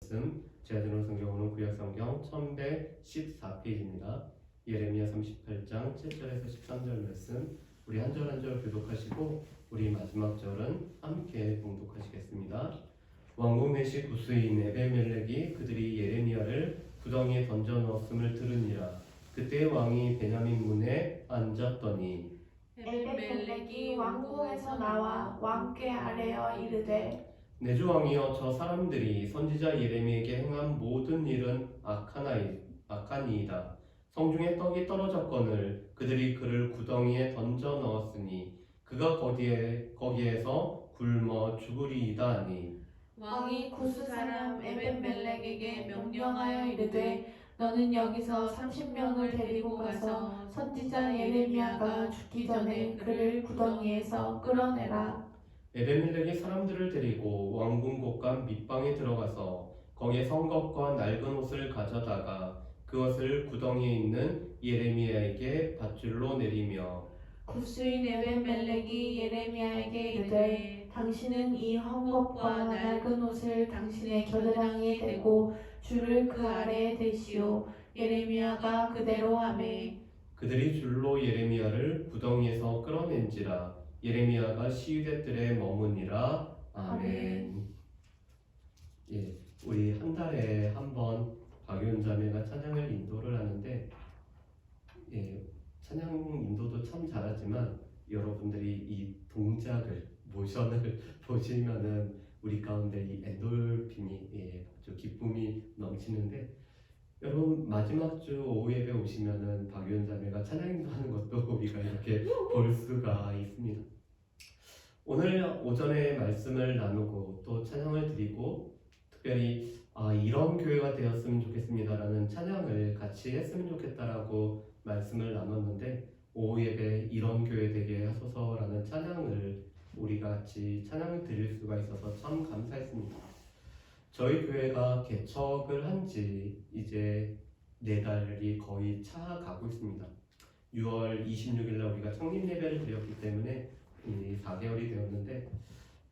말씀, 제가 들은 성경은 구약성경 1114페이지입니다. 예레미야 38장 7절에서 13절 말씀, 우리 한 절 한 절 교독하시고 우리 마지막 절은 함께 봉독하시겠습니다. 왕궁 내시 구스인 에베멜렉이 그들이 예레미야를 구덩이에 던져 넣었음을 들으니라. 그때 왕이 베냐민 문에 앉았더니 에벤멜렉이 왕궁에서 나와 왕께 아뢰어 이르되 내 주 왕이여, 저 사람들이 선지자 예레미야에게 행한 모든 일은 악하니이다. 성중에 떡이 떨어졌거늘 그들이 그를 구덩이에 던져 넣었으니 그가 거기에서 굶어 죽으리이다 하니 왕이 구스 사람 에벤멜렉에게 명령하여 이르되 너는 여기서 30명을 데리고 가서 선지자 예레미야가 죽기 전에 그를 구덩이에서 끌어내라. 에베멜렉이 사람들을 데리고 왕궁 곳간 밑방에 들어가서 거기에 성겁과 낡은 옷을 가져다가 그것을 구덩이에 있는 예레미야에게 밧줄로 내리며 구스인 에벤멜렉이 예레미야에게 이르되 당신은 이 헝겊과 낡은 옷을 당신의 겨드랑이에 대고 줄을 그 아래에 대시오. 예레미야가 그대로 하매 그들이 줄로 예레미야를 구덩이에서 끌어낸지라. 예레미야가 시위대 뜰에 머무니라. 아멘. 예, 우리 한 달에 한 번 박윤 자매가 찬양을 인도를 하는데, 예, 찬양 인도도 참 잘하지만 여러분들이 이 동작을 모션을 보시면은 우리 가운데 이 엔돌핀이 아주 기쁨이 넘치는데, 여러분 마지막 주 오후 예배 오시면은 박윤 자매가 찬양 인도하는 것도 우리가 이렇게 볼 수가 있습니다. 오늘 오전에 말씀을 나누고 또 찬양을 드리고 특별히 이런 교회가 되었으면 좋겠습니다라는 찬양을 같이 했으면 좋겠다라고 말씀을 나눴는데, 오후 예배 이런 교회 되게 하소서라는 찬양을 우리가 같이 찬양을 드릴 수가 있어서 참 감사했습니다. 저희 교회가 개척을 한 지 이제 4달이 거의 차가고 있습니다. 6월 26일 날 우리가 창립 예배를 드렸기 때문에 4개월이 되었는데,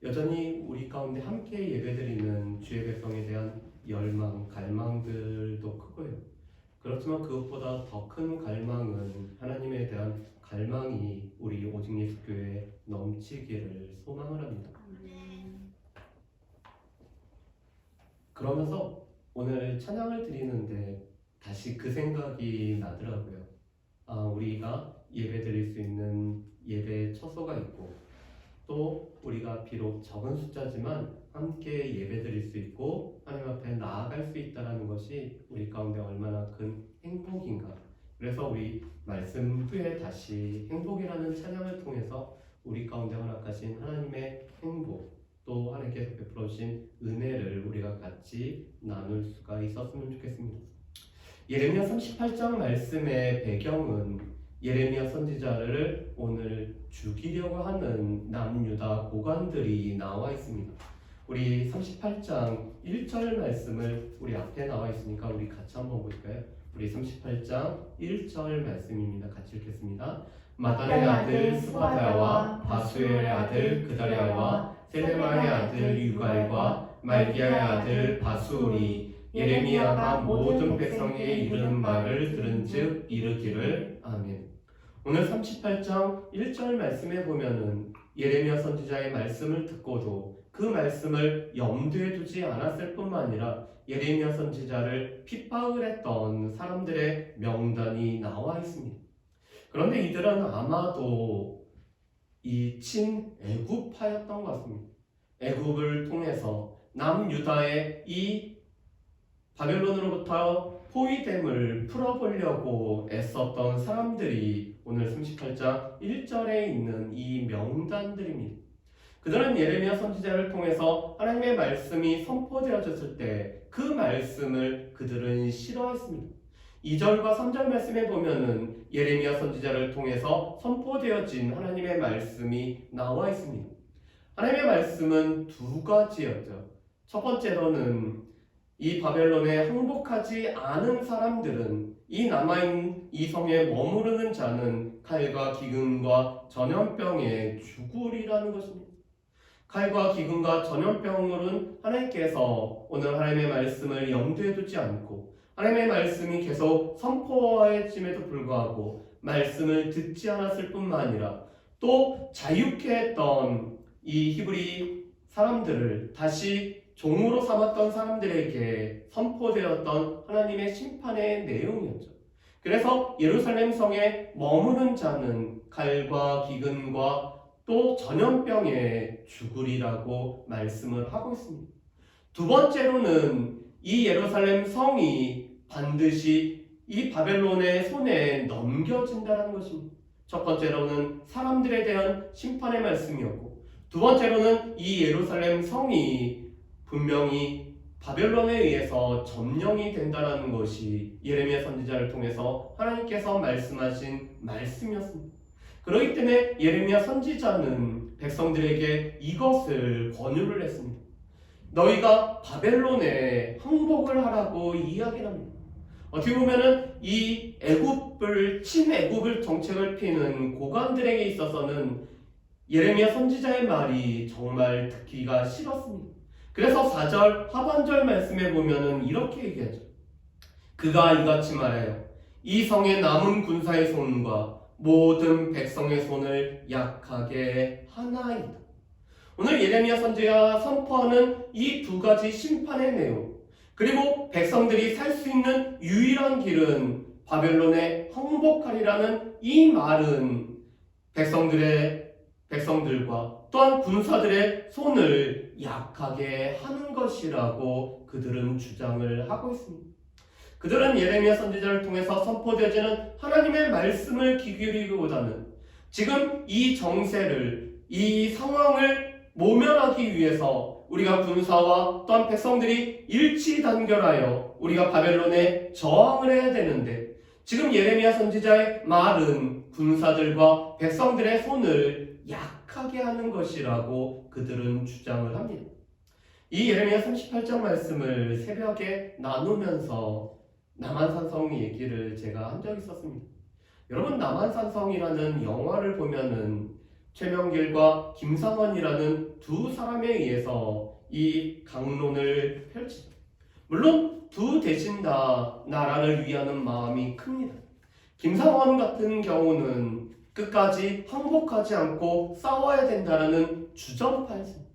여전히 우리 가운데 함께 예배드리는 주의 백성에 대한 열망, 갈망들도 크고요. 그렇지만 그것보다 더 큰 갈망은 하나님에 대한 갈망이 우리 오직 예수 교회에 넘치기를 소망을 합니다. 그러면서 오늘 찬양을 드리는데 다시 그 생각이 나더라고요. 우리가 예배 드릴 수 있는 예배 처소가 있고, 또 우리가 비록 적은 숫자지만 함께 예배 드릴 수 있고 하나님 앞에 나아갈 수 있다는 것이 우리 가운데 얼마나 큰 행복인가. 그래서 우리 말씀 후에 다시 행복이라는 찬양을 통해서 우리 가운데 허락하신 하나님의 행복, 또 하나님께서 베풀어 주신 은혜를 우리가 같이 나눌 수가 있었으면 좋겠습니다. 예레미야 38장 말씀의 배경은 예레미야 선지자를 오늘 죽이려고 하는 남유다 고관들이 나와 있습니다. 우리 38장 1절 말씀을 우리 앞에 나와 있으니까 우리 같이 한번 볼까요? 우리 38장 1절 말씀입니다. 같이 읽겠습니다. 마단의 아들 스바다야와 바수엘의 아들 그다랴와 셀레마의 아들 유갈과 말기야의 아들 바수울이 예레미야가 모든 백성에게 이르는 말을 들은즉 이르기를 아멘. 오늘 38장 1절 말씀에 보면은 예레미야 선지자의 말씀을 듣고도 그 말씀을 염두에 두지 않았을 뿐만 아니라 예레미야 선지자를 핍박을 했던 사람들의 명단이 나와 있습니다. 그런데 이들은 아마도 이 친애굽파였던 것 같습니다. 애굽을 통해서 남유다의 이 바벨론으로부터 포위됨을 풀어보려고 애썼던 사람들이 오늘 38장 1절에 있는 이 명단들입니다. 그들은 예레미야 선지자를 통해서 하나님의 말씀이 선포되어졌을 때 그 말씀을 그들은 싫어했습니다. 2절과 3절 말씀에 보면은 예레미야 선지자를 통해서 선포되어진 하나님의 말씀이 나와 있습니다. 하나님의 말씀은 두 가지였죠. 첫 번째로는 이 바벨론에 항복하지 않은 사람들은, 이 남아있는 이 성에 머무르는 자는 칼과 기근과 전염병에 죽으리라는 것입니다. 칼과 기근과 전염병으로는 하나님께서 오늘 하나님의 말씀을 염두에 두지 않고 하나님의 말씀이 계속 선포해짐에도 불구하고 말씀을 듣지 않았을 뿐만 아니라 또 자유케 했던 이 히브리 사람들을 다시 종으로 삼았던 사람들에게 선포되었던 하나님의 심판의 내용이었죠. 그래서 예루살렘 성에 머무는 자는 칼과 기근과 또 전염병에 죽으리라고 말씀을 하고 있습니다. 두 번째로는 이 예루살렘 성이 반드시 이 바벨론의 손에 넘겨진다는 것입니다. 첫 번째로는 사람들에 대한 심판의 말씀이었고, 두 번째로는 이 예루살렘 성이 분명히 바벨론에 의해서 점령이 된다는 것이 예레미야 선지자를 통해서 하나님께서 말씀하신 말씀이었습니다. 그렇기 때문에 예레미야 선지자는 백성들에게 이것을 권유를 했습니다. 너희가 바벨론에 항복을 하라고 이야기를 합니다. 어떻게 보면은 이 친애굽을 정책을 피는 고관들에게 있어서는 예레미야 선지자의 말이 정말 듣기가 싫었습니다. 그래서 4절 하반절 말씀에 보면은 이렇게 얘기하죠. 그가 이같이 말해요. 이 성의 남은 군사의 손과 모든 백성의 손을 약하게 하나이다. 오늘 예레미야 선지자가 선포하는 이 두 가지 심판의 내용, 그리고 백성들이 살 수 있는 유일한 길은 바벨론에 항복하리라는 이 말은 백성들과 또한 군사들의 손을 약하게 하는 것이라고 그들은 주장을 하고 있습니다. 그들은 예레미야 선지자를 통해서 선포되어지는 하나님의 말씀을 귀 기울이기보다는 지금 이 정세를, 이 상황을 모면하기 위해서 우리가 군사와 또한 백성들이 일치단결하여 우리가 바벨론에 저항을 해야 되는데, 지금 예레미야 선지자의 말은 군사들과 백성들의 손을 약하게 하는 것이라고 그들은 주장을 합니다. 이 예레미야 38장 말씀을 새벽에 나누면서 남한산성 얘기를 제가 한 적이 있었습니다. 여러분, 남한산성이라는 영화를 보면은 최명길과 김상원이라는 두 사람에 의해서 이 강론을 펼치죠. 물론 두 대신 다 나라를 위하는 마음이 큽니다. 김상원 같은 경우는 끝까지 항복하지 않고 싸워야 된다는 주정파였습니다.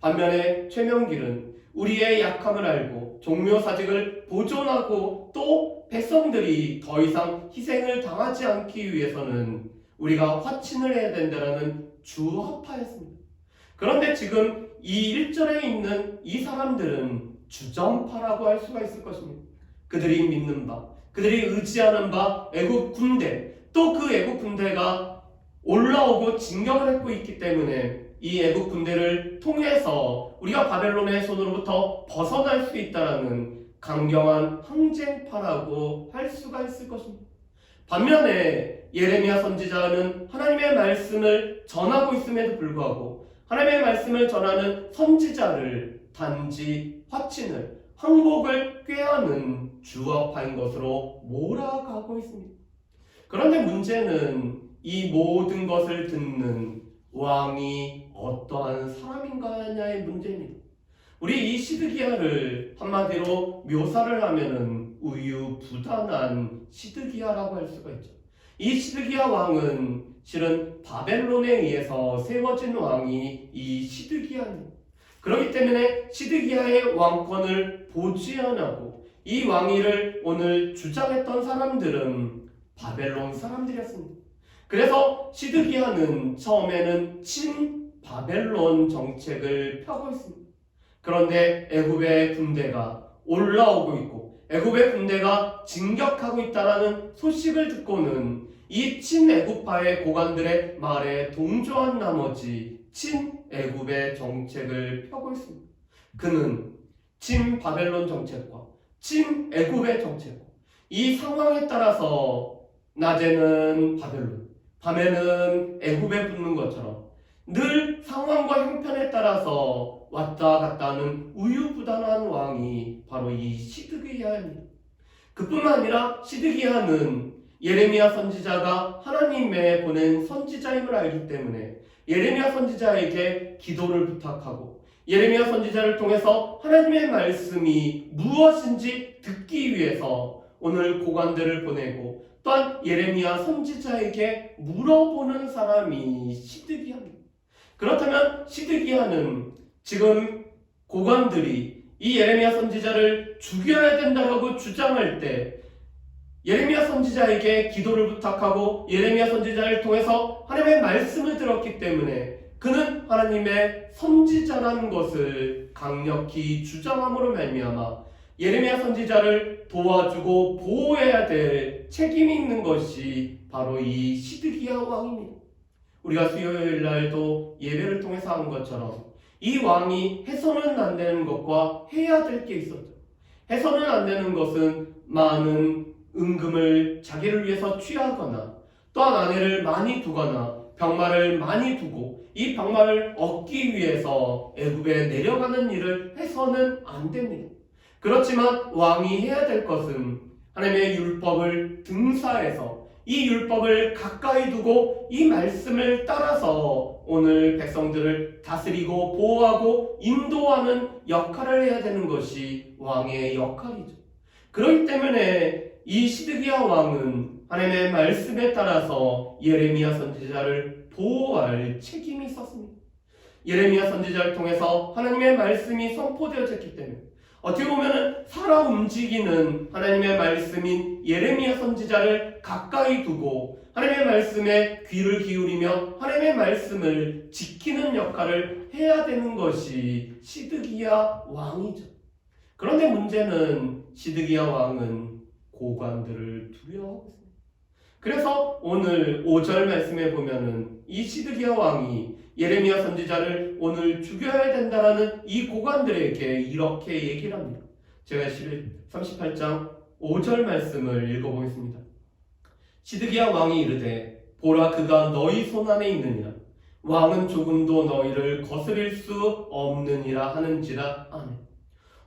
반면에 최명길은 우리의 약함을 알고 종묘사직을 보존하고 또 백성들이 더 이상 희생을 당하지 않기 위해서는 우리가 화친을 해야 된다는 주화파였습니다. 그런데 지금 이 1절에 있는 이 사람들은 주정파라고 할 수가 있을 것입니다. 그들이 믿는 바, 그들이 의지하는 바 애국 군대, 또 그 애국 군대가 올라오고 진격을 했고 있기 때문에 이 애국 군대를 통해서 우리가 바벨론의 손으로부터 벗어날 수 있다는 강경한 항쟁파라고 할 수가 있을 것입니다. 반면에 예레미야 선지자는 하나님의 말씀을 전하고 있음에도 불구하고 하나님의 말씀을 전하는 선지자를 단지 화친을, 항복을 꾀하는 주화파인 것으로 몰아가고 있습니다. 그런데 문제는 이 모든 것을 듣는 왕이 어떠한 사람인가냐의 문제입니다. 우리 이 시드기야를 한마디로 묘사를 하면은 우유부단한 시드기야라고 할 수가 있죠. 이 시드기야 왕은 실은 바벨론에 의해서 세워진 왕이 이 시드기야입니다. 그렇기 때문에 시드기야의 왕권을 보좌하고 이 왕위를 오늘 주장했던 사람들은 바벨론 사람들이었습니다. 그래서 시드기야는 처음에는 친바벨론 정책을 펴고 있습니다. 그런데 애굽의 군대가 올라오고 있고 애굽의 군대가 진격하고 있다는 소식을 듣고는 이 친애굽파의 고관들의 말에 동조한 나머지 친애굽의 정책을 펴고 있습니다. 그는 친바벨론 정책과 친애굽의 정책, 이 상황에 따라서 낮에는 바벨론, 밤에는 애굽에 붙는 것처럼 늘 상황과 형편에 따라서 왔다 갔다 하는 우유부단한 왕이 바로 이 시드기야입니다. 그뿐만 아니라 시드기야는 예레미야 선지자가 하나님의 보낸 선지자임을 알기 때문에 예레미야 선지자에게 기도를 부탁하고 예레미야 선지자를 통해서 하나님의 말씀이 무엇인지 듣기 위해서 오늘 고관들을 보내고 또한 예레미야 선지자에게 물어보는 사람이 시드기야입니다. 그렇다면 시드기야는 지금 고관들이 이 예레미야 선지자를 죽여야 된다고 주장할 때 예레미야 선지자에게 기도를 부탁하고 예레미야 선지자를 통해서 하나님의 말씀을 들었기 때문에 그는 하나님의 선지자라는 것을 강력히 주장함으로 말미암아 예레미야 선지자를 도와주고 보호해야 될 책임이 있는 것이 바로 이 시드기야 왕입니다. 우리가 수요일 날도 예배를 통해서 한 것처럼 이 왕이 해서는 안 되는 것과 해야 될 게 있었죠. 해서는 안 되는 것은 많은 은금을 자기를 위해서 취하거나 또한 아내를 많이 두거나 병마를 많이 두고 이 병마를 얻기 위해서 애굽에 내려가는 일을 해서는 안 됩니다. 그렇지만 왕이 해야 될 것은 하나님의 율법을 등사해서 이 율법을 가까이 두고 이 말씀을 따라서 오늘 백성들을 다스리고 보호하고 인도하는 역할을 해야 되는 것이 왕의 역할이죠. 그렇기 때문에 이 시드기야 왕은 하나님의 말씀에 따라서 예레미야 선지자를 보호할 책임이 있었습니다. 예레미야 선지자를 통해서 하나님의 말씀이 선포되어졌기 때문에 어떻게 보면 살아 움직이는 하나님의 말씀인 예레미야 선지자를 가까이 두고 하나님의 말씀에 귀를 기울이며 하나님의 말씀을 지키는 역할을 해야 되는 것이 시드기야 왕이죠. 그런데 문제는 시드기야 왕은 고관들을 두려워하고 있습니다. 그래서 오늘 5절 말씀에 보면은 이 시드기야 왕이 예레미야 선지자를 오늘 죽여야 된다라는 이 고관들에게 이렇게 얘기를 합니다. 제가 38장 5절 말씀을 읽어보겠습니다. 시드기야 왕이 이르되 보라 그가 너희 손안에 있느니라 왕은 조금도 너희를 거스릴 수 없느니라 하는지라. 아멘.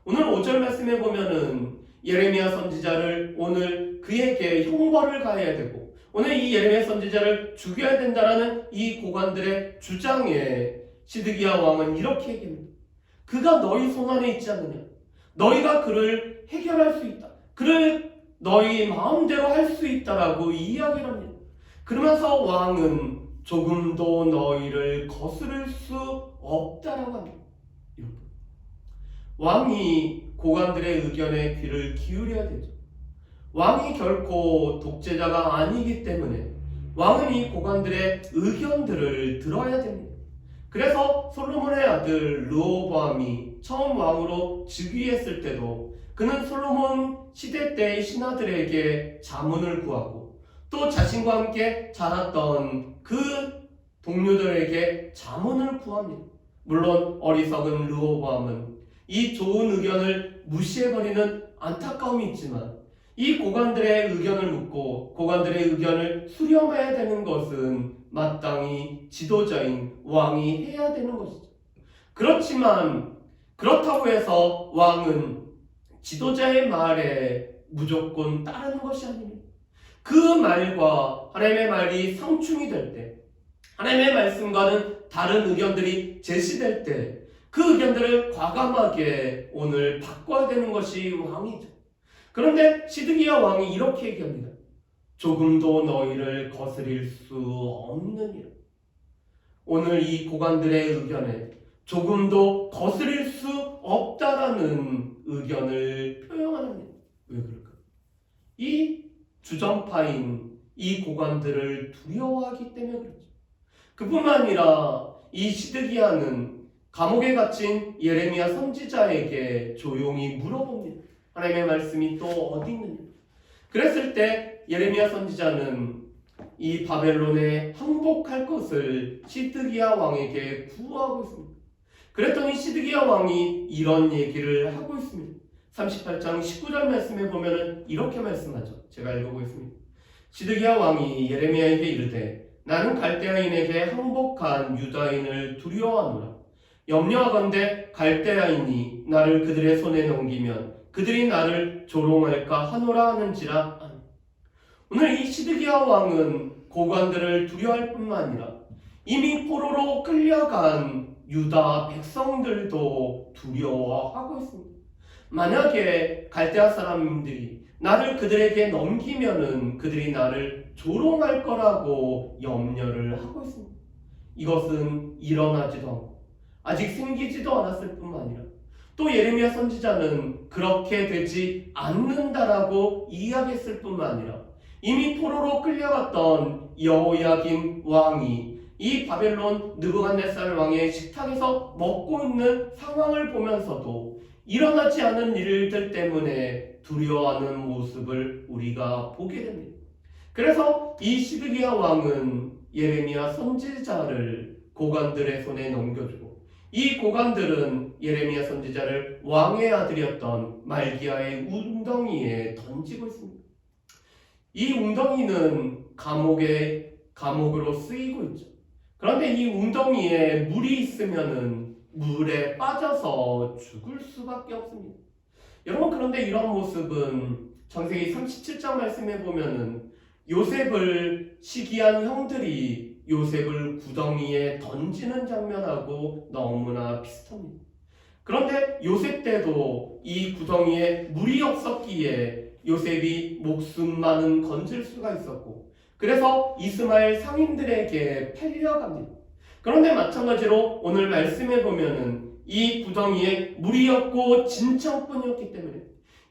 오늘 5절 말씀에 보면은 예레미야 선지자를 오늘 그에게 형벌을 가해야 되고 오늘 이 예레미야 선지자를 죽여야 된다라는 이 고관들의 주장에 시드기야 왕은 이렇게 얘기합니다. 그가 너희 손안에 있지 않느냐? 너희가 그를 해결할 수 있다. 그를 너희 마음대로 할 수 있다라고 이야기를 합니다. 그러면서 왕은 조금도 너희를 거스를 수 없다라고 합니다. 왕이 고관들의 의견에 귀를 기울여야 되죠. 왕이 결코 독재자가 아니기 때문에 왕은 이 고관들의 의견들을 들어야 됩니다. 그래서 솔로몬의 아들 르호보암이 처음 왕으로 즉위했을 때도 그는 솔로몬 시대 때의 신하들에게 자문을 구하고 또 자신과 함께 자랐던 그 동료들에게 자문을 구합니다. 물론 어리석은 르호보암은 이 좋은 의견을 무시해버리는 안타까움이 있지만 이 고관들의 의견을 묻고 고관들의 의견을 수렴해야 되는 것은 마땅히 지도자인 왕이 해야 되는 것이죠. 그렇지만 그렇다고 해서 왕은 지도자의 말에 무조건 따르는 것이 아닙니다. 그 말과 하나님의 말이 상충이 될 때, 하나님의 말씀과는 다른 의견들이 제시될 때 그 의견들을 과감하게 오늘 바꿔야 되는 것이 왕이죠. 그런데 시드기야 왕이 이렇게 얘기합니다. 조금도 너희를 거스릴 수 없느니라. 오늘 이 고관들의 의견에 조금도 거스릴 수 없다라는 의견을 표현합니다. 왜 그럴까요? 이 주전파인 이 고관들을 두려워하기 때문에 그렇죠. 그뿐만 아니라 이 시드기야는 감옥에 갇힌 예레미야 선지자에게 조용히 물어봅니다. 하나님의 말씀이 또 어디 있느냐? 그랬을 때 예레미야 선지자는 이 바벨론에 항복할 것을 시드기야 왕에게 구하고 있습니다. 그랬더니 시드기야 왕이 이런 얘기를 하고 있습니다. 38장 19절 말씀에 보면 이렇게 말씀하죠. 제가 읽어보겠습니다. 시드기야 왕이 예레미야에게 이르되 나는 갈대아인에게 항복한 유다인을 두려워하노라. 염려하건대 갈대아인이 나를 그들의 손에 넘기면 그들이 나를 조롱할까 하노라 하는지라. 오늘 이 시드기야 왕은 고관들을 두려워할 뿐만 아니라 이미 포로로 끌려간 유다 백성들도 두려워하고 있습니다. 만약에 갈대아 사람들이 나를 그들에게 넘기면은 그들이 나를 조롱할 거라고 염려를 하고 있습니다. 이것은 일어나지도 않고 아직 생기지도 않았을 뿐만 아니라 또 예레미야 선지자는 그렇게 되지 않는다라고 이야기했을 뿐만 아니라 이미 포로로 끌려갔던 여호야김 왕이 이 바벨론 느부갓네살 왕의 식탁에서 먹고 있는 상황을 보면서도 일어나지 않은 일들 때문에 두려워하는 모습을 우리가 보게 됩니다. 그래서 이 시드기야 왕은 예레미야 선지자를 고관들의 손에 넘겨주고 이 고관들은 예레미야 선지자를 왕의 아들이었던 말기야의 웅덩이에 던지고 있습니다. 이 웅덩이는 감옥으로 쓰이고 있죠. 그런데 이 웅덩이에 물이 있으면은 물에 빠져서 죽을 수밖에 없습니다. 여러분, 그런데 이런 모습은 창세기 37장 말씀에 보면은 요셉을 시기한 형들이 요셉을 구덩이에 던지는 장면하고 너무나 비슷합니다. 그런데 요셉 때도 이 구덩이에 물이 없었기에 요셉이 목숨만은 건질 수가 있었고 그래서 이스마엘 상인들에게 팔려갑니다. 그런데 마찬가지로 오늘 말씀해 보면은 이 구덩이에 물이 없고 진창뿐이었기 때문에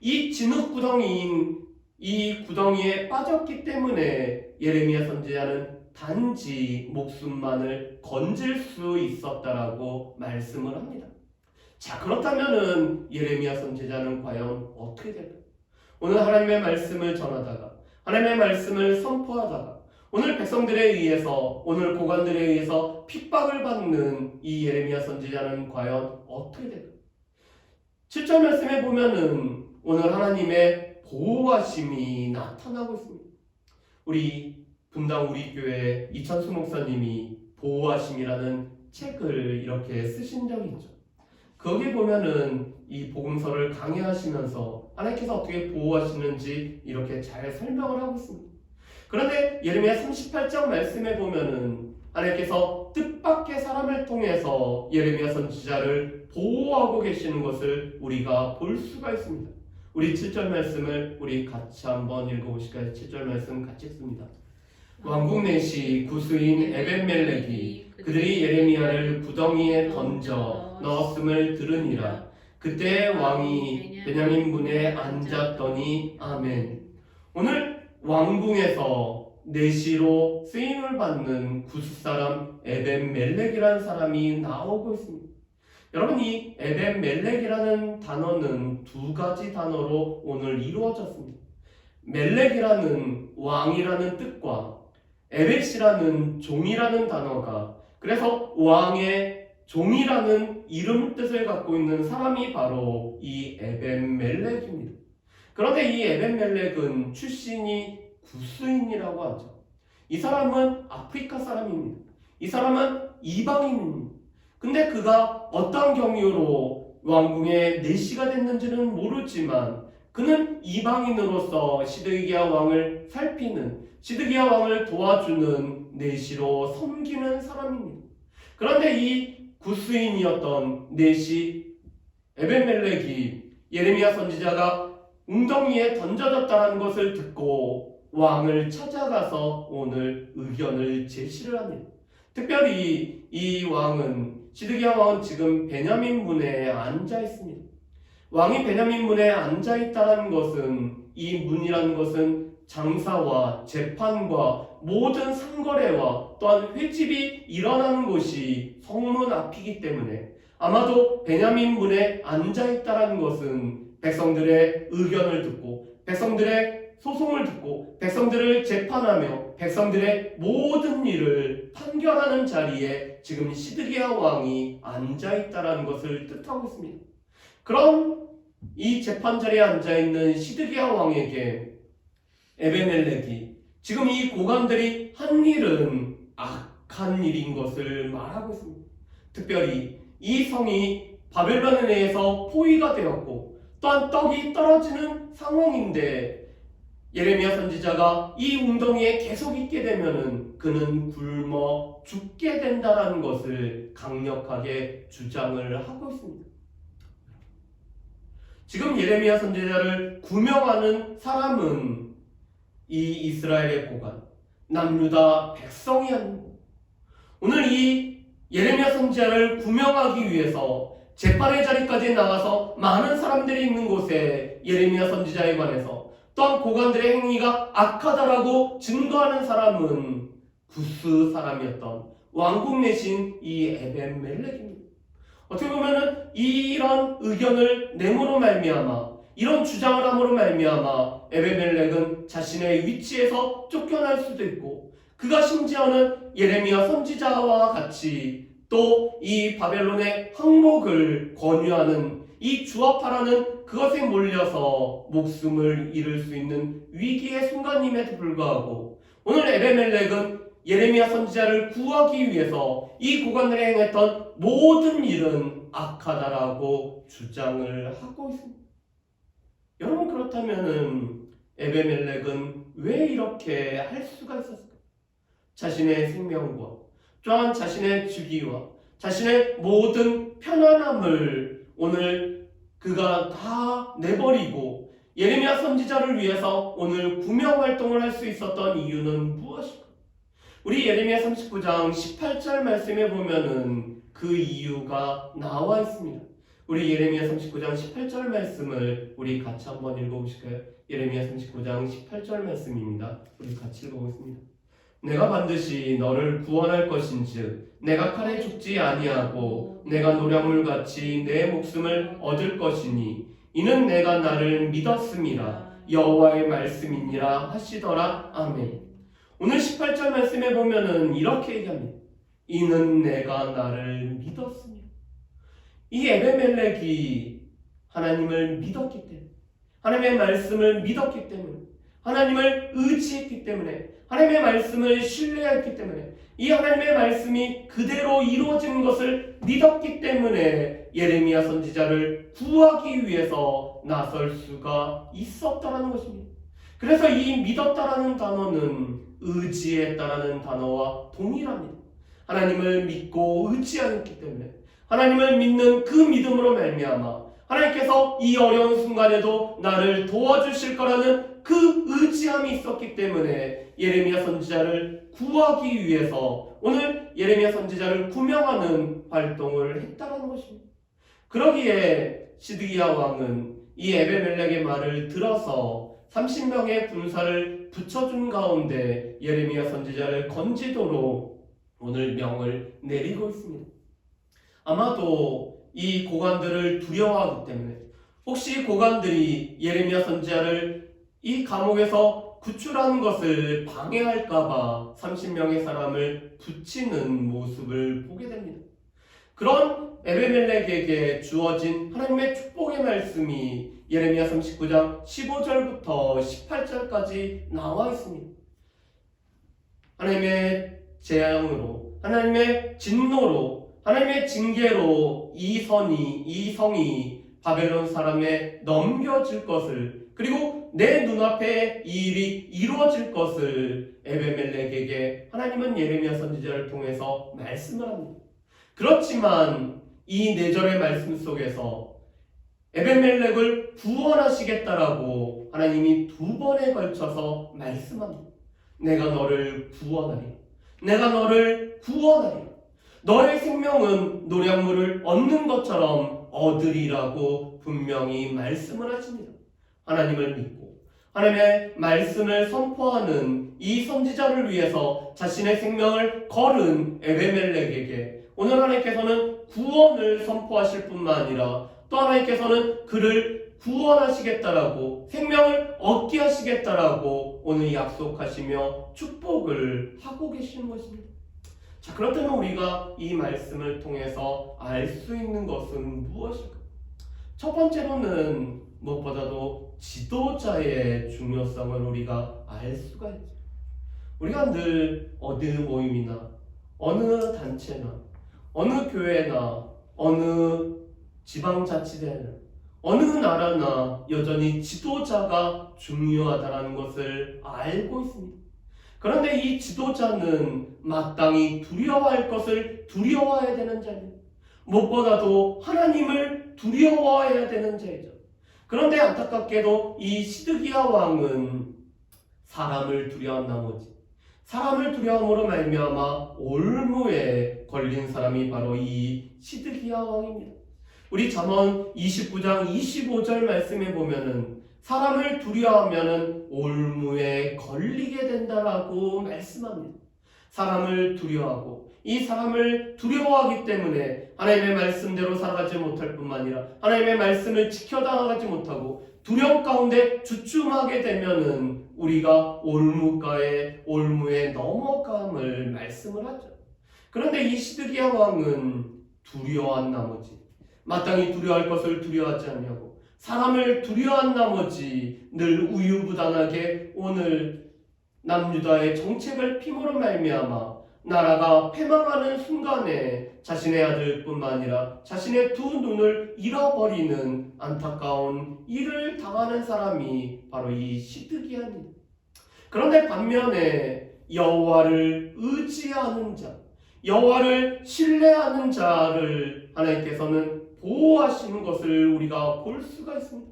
이 진흙 구덩이인 이 구덩이에 빠졌기 때문에 예레미야 선지자는 단지 목숨만을 건질 수 있었다라고 말씀을 합니다. 자, 그렇다면은 예레미야 선지자는 과연 어떻게 될까요? 오늘 하나님의 말씀을 전하다가 하나님의 말씀을 선포하다가 오늘 백성들에 의해서 오늘 고관들에 의해서 핍박을 받는 이 예레미야 선지자는 과연 어떻게 될까요? 7절 말씀에 보면은 오늘 하나님의 보호하심이 나타나고 있습니다. 우리 분당 우리 교회 이찬수 목사님이 보호하심이라는 책을 이렇게 쓰신 적이 있죠. 거기 보면은 이 복음서를 강해하시면서 하나님께서 어떻게 보호하시는지 이렇게 잘 설명을 하고 있습니다. 그런데 예레미야 38장 말씀에 보면은 하나님께서 뜻밖의 사람을 통해서 예레미야 선지자를 보호하고 계시는 것을 우리가 볼 수가 있습니다. 우리 7절 말씀을 우리 같이 한번 읽어보실까요? 7절 말씀 같이 읽습니다. 왕국 내시 구스인 에벤멜렉이 그들이 예레미야를 구덩이에 던져 넣었음을 들으니라. 그때 왕이 베냐민 문에 앉았더니 아멘. 오늘 왕궁에서 내시로 쓰임을 받는 구스 사람 에벤멜렉이라는 사람이 나오고 있습니다. 여러분, 이 에벤멜렉이라는 단어는 두 가지 단어로 오늘 이루어졌습니다. 멜렉이라는 왕이라는 뜻과 에벳이라는 종이라는 단어가 그래서 왕의 종이라는 이름 뜻을 갖고 있는 사람이 바로 이 에벤멜렉입니다. 그런데 이 에벤멜렉은 출신이 구스인이라고 하죠. 이 사람은 아프리카 사람입니다. 이 사람은 이방인입니다. 근데 그가 어떤 경위로 왕궁의 내시가 됐는지는 모르지만 그는 이방인으로서 시드기야 왕을 살피는 시드기야 왕을 도와주는 내시로 섬기는 사람입니다. 그런데 이 구스인이었던 내시 에벤멜렉이 예레미야 선지자가 웅덩이에 던져졌다는 것을 듣고 왕을 찾아가서 오늘 의견을 제시를 합니다. 특별히 이 왕은 시드기야 왕은 지금 베냐민 문에 앉아 있습니다. 왕이 베냐민 문에 앉아 있다는 것은 이 문이라는 것은 장사와 재판과 모든 상거래와 또한 회집이 일어나는 곳이 성문 앞이기 때문에 아마도 베냐민 문에 앉아 있다는 것은 백성들의 의견을 듣고 백성들의 소송을 듣고 백성들을 재판하며 백성들의 모든 일을 판결하는 자리에 지금 시드기야 왕이 앉아있다는 것을 뜻하고 있습니다. 그럼 이 재판 자리에 앉아있는 시드기야 왕에게 에벤멜렉이 지금 이 고관들이 한 일은 악한 일인 것을 말하고 있습니다. 특별히 이 성이 바벨론에 의해서 포위가 되었고 또한 떡이 떨어지는 상황인데 예레미야 선지자가 이 웅덩이에 계속 있게 되면은 그는 굶어 죽게 된다는 것을 강력하게 주장을 하고 있습니다. 지금 예레미야 선지자를 구명하는 사람은 이 이스라엘의 고관, 남유다 백성이 아닙니다. 오늘 이 예레미야 선지자를 구명하기 위해서 재판의 자리까지 나가서 많은 사람들이 있는 곳에 예레미야 선지자에 관해서 또한 고관들의 행위가 악하다라고 증거하는 사람은 구스 사람이었던 왕국 내신 이 에벤멜렉입니다. 어떻게 보면은 이런 의견을 내므로 말미암아, 이런 주장을 함으로 말미암아 에벤멜렉은 자신의 위치에서 쫓겨날 수도 있고, 그가 심지어는 예레미야 선지자와 같이 또 이 바벨론의 항복을 권유하는 이 주합하라는 그것에 몰려서 목숨을 잃을 수 있는 위기의 순간임에도 불구하고 오늘 에벤멜렉은 예레미야 선지자를 구하기 위해서 이 고관들이 행했던 모든 일은 악하다라고 주장을 하고 있습니다. 여러분, 그렇다면은 에벤멜렉은 왜 이렇게 할 수가 있었을까요? 자신의 생명과 또한 자신의 주기와 자신의 모든 편안함을 오늘 그가 다 내버리고 예레미야 선지자를 위해서 오늘 구명 활동을 할 수 있었던 이유는 무엇일까요? 우리 예레미야 39장 18절 말씀에 보면은 그 이유가 나와 있습니다. 우리 예레미야 39장 18절 말씀을 우리 같이 한번 읽어보실까요? 예레미야 39장 18절 말씀입니다. 우리 같이 읽어보겠습니다. 내가 반드시 너를 구원할 것인즉 내가 칼에 죽지 아니하고 내가 노량물같이 내 목숨을 얻을 것이니 이는 내가 나를 믿었음이라 여호와의 말씀이니라 하시더라. 아멘. 오늘 18절 말씀에 보면은 이렇게 얘기합니다. 이는 내가 나를 믿었습니다. 이 에베멜렉이 하나님을 믿었기 때문에, 하나님의 말씀을 믿었기 때문에, 하나님을 의지했기 때문에, 하나님의 말씀을 신뢰했기 때문에, 이 하나님의 말씀이 그대로 이루어지는 것을 믿었기 때문에 예레미야 선지자를 구하기 위해서 나설 수가 있었다라는 것입니다. 그래서 이 믿었다라는 단어는 의지했다라는 단어와 동일합니다. 하나님을 믿고 의지하였기 때문에, 하나님을 믿는 그 믿음으로 말미암아 하나님께서 이 어려운 순간에도 나를 도와주실 거라는 그 의지함이 있었기 때문에 예레미야 선지자를 구하기 위해서 오늘 예레미야 선지자를 구명하는 활동을 했다는 것입니다. 그러기에 시드기야 왕은 이 에베멜렉의 말을 들어서 30명의 군사를 붙여준 가운데 예레미야 선지자를 건지도록 오늘 명을 내리고 있습니다. 아마도 이 고관들을 두려워하기 때문에, 혹시 고관들이 예레미야 선지자를 이 감옥에서 구출하는 것을 방해할까봐 30명의 사람을 붙이는 모습을 보게 됩니다. 그런 에베멜렉에게 주어진 하나님의 축복의 말씀이 예레미야 39장 15절부터 18절까지 나와 있습니다. 하나님의 재앙으로, 하나님의 진노로, 하나님의 징계로 이 성이 바벨론 사람에 넘겨질 것을, 그리고 내 눈앞에 이 일이 이루어질 것을 에베멜렉에게 하나님은 예레미야 선지자를 통해서 말씀을 합니다. 그렇지만 이 4절의 말씀 속에서 에베멜렉을 구원하시겠다라고 하나님이 2번에 걸쳐서 말씀합니다. 내가 너를 구원하리. 내가 너를 구원하리. 너의 생명은 노량물을 얻는 것처럼 얻으리라고 분명히 말씀을 하십니다. 하나님을 믿고 하나님의 말씀을 선포하는 이 선지자를 위해서 자신의 생명을 걸은 에베멜렉에게 오늘 하나님께서는 구원을 선포하실 뿐만 아니라 또 하나님께서는 그를 구원하시겠다라고, 생명을 얻게 하시겠다라고 오늘 약속하시며 축복을 하고 계시는 것입니다. 자, 그렇다면 우리가 이 말씀을 통해서 알 수 있는 것은 무엇일까? 첫 번째로는 무엇보다도 지도자의 중요성을 우리가 알 수가 있죠. 우리가 늘 어느 모임이나 어느 단체나 어느 교회나 어느 지방자치대나 어느 나라나 여전히 지도자가 중요하다는 것을 알고 있습니다. 그런데 이 지도자는 마땅히 두려워할 것을 두려워해야 되는 자입니다. 무엇보다도 하나님을 두려워해야 되는 자이죠. 그런데 안타깝게도 이 시드기야 왕은 사람을 두려워한 나머지 사람을 두려움으로 말미암아 올무에 걸린 사람이 바로 이 시드기야 왕입니다. 우리 잠언 29장 25절 말씀에 보면은 사람을 두려워하면은 올무에 걸리게 된다라고 말씀합니다. 사람을 두려워하고 이 사람을 두려워하기 때문에 하나님의 말씀대로 살아가지 못할 뿐만 아니라 하나님의 말씀을 지켜나가지 못하고 두려움 가운데 주춤하게 되면은 우리가 올무에 넘어감을 말씀을 하죠. 그런데 이 시드기야 왕은 두려워한 나머지 마땅히 두려워할 것을 두려워하지 아니하고 사람을 두려워한 나머지 늘 우유부단하게 오늘 남유다의 정책을 핌으로 말미암아 나라가 패망하는 순간에 자신의 아들뿐만 아니라 자신의 두 눈을 잃어버리는 안타까운 일을 당하는 사람이 바로 이 시드기야입니다. 그런데 반면에 여호와를 의지하는 자, 여호와를 신뢰하는 자를 하나님께서는 보호하시는 것을 우리가 볼 수가 있습니다.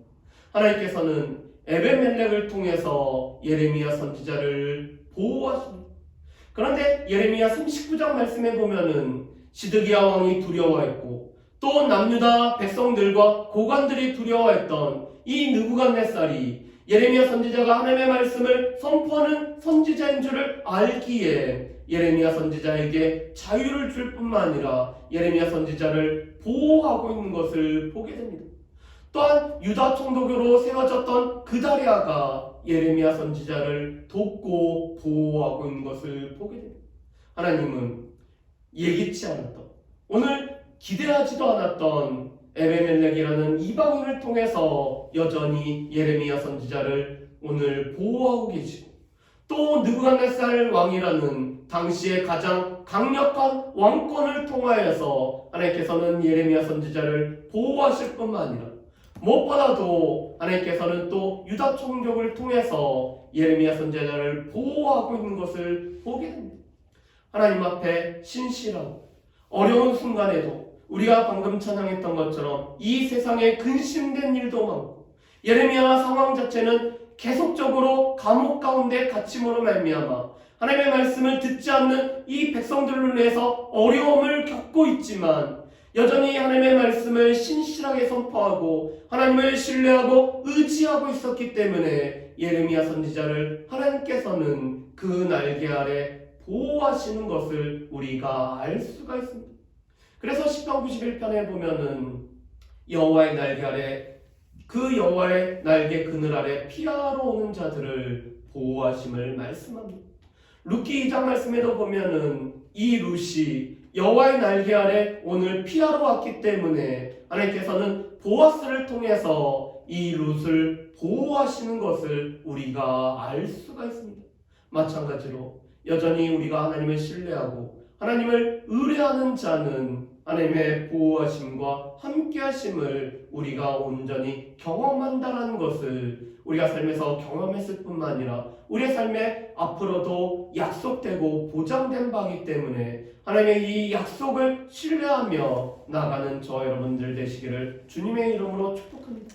하나님께서는 에베멜렉을 통해서 예레미야 선지자를 보호하십니다. 그런데 예레미야 39장 말씀에 보면은 시드기야 왕이 두려워했고 또 남유다 백성들과 고관들이 두려워했던 이 느부갓네살이 예레미야 선지자가 하나님의 말씀을 선포하는 선지자인 줄을 알기에 예레미야 선지자에게 자유를 줄 뿐만 아니라 예레미야 선지자를 보호하고 있는 것을 보게 됩니다. 또한 유다 총독으로 세워졌던 그다리아가 예레미야 선지자를 돕고 보호하고 있는 것을 보게 됩니다. 하나님은 예기치 않았던 오늘 기대하지도 않았던 에베멜렉이라는 이방인을 통해서 여전히 예레미야 선지자를 오늘 보호하고 계시고 또 느부갓네살 왕이라는 당시에 가장 강력한 왕권을 통하여서 하나님께서는 예레미야 선지자를 보호하실 뿐만 아니라 무엇보다도 하나님께서는 또 유다 총독을 통해서 예레미야 선지자를 보호하고 있는 것을 보게 됩니다. 하나님 앞에 신실하고 어려운 순간에도 우리가 방금 찬양했던 것처럼 이 세상에 근심된 일도 많고 예레미야 상황 자체는 계속적으로 감옥 가운데 갇힘으로 말미암아 하나님의 말씀을 듣지 않는 이 백성들로 인해서 어려움을 겪고 있지만 여전히 하나님의 말씀을 신실하게 선포하고 하나님을 신뢰하고 의지하고 있었기 때문에 예레미야 선지자를 하나님께서는 그 날개 아래 보호하시는 것을 우리가 알 수가 있습니다. 그래서 시편 91편에 보면은 여호와의 날개 아래 그 여호와의 날개 그늘 아래 피하러 오는 자들을 보호하심을 말씀합니다. 룻기 2장 말씀에도 보면은 이 룻이 여호와의 날개 아래 오늘 피하러 왔기 때문에 하나님께서는 보아스를 통해서 이 룻을 보호하시는 것을 우리가 알 수가 있습니다. 마찬가지로 여전히 우리가 하나님을 신뢰하고 하나님을 의뢰하는 자는 하나님의 보호하심과 함께하심을 우리가 온전히 경험한다는 것을 우리가 삶에서 경험했을 뿐만 아니라 우리의 삶에 앞으로도 약속되고 보장된 바이기 때문에 하나님의 이 약속을 신뢰하며 나가는 저 여러분들 되시기를 주님의 이름으로 축복합니다.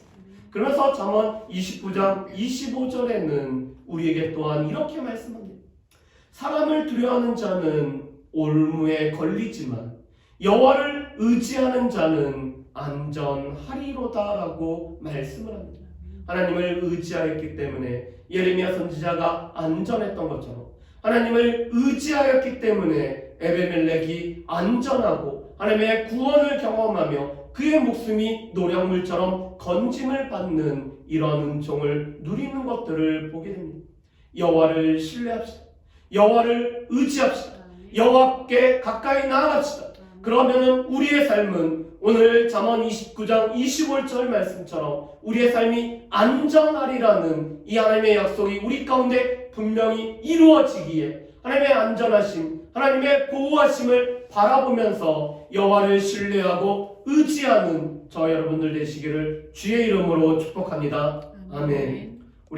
그러면서 잠언 29장 25절에는 우리에게 또한 이렇게 말씀합니다. 사람을 두려워하는 자는 올무에 걸리지만 여호와를 의지하는 자는 안전하리로다라고 말씀을 합니다. 하나님을 의지하였기 때문에 예레미야 선지자가 안전했던 것처럼 하나님을 의지하였기 때문에 에베멜렉이 안전하고 하나님의 구원을 경험하며 그의 목숨이 노량물처럼 건짐을 받는 이런 은총을 누리는 것들을 보게 됩니다. 여호와를 신뢰합시다. 여호와를 의지합시다. 여호와께 가까이 나아갑시다. 그러면은 우리의 삶은 오늘 잠언 29장 25절 말씀처럼 우리의 삶이 안전하리라는 이 하나님의 약속이 우리 가운데 분명히 이루어지기에 하나님의 안전하심, 하나님의 보호하심을 바라보면서 여호와를 신뢰하고 의지하는 저 여러분들 되시기를 주의 이름으로 축복합니다. 아멘.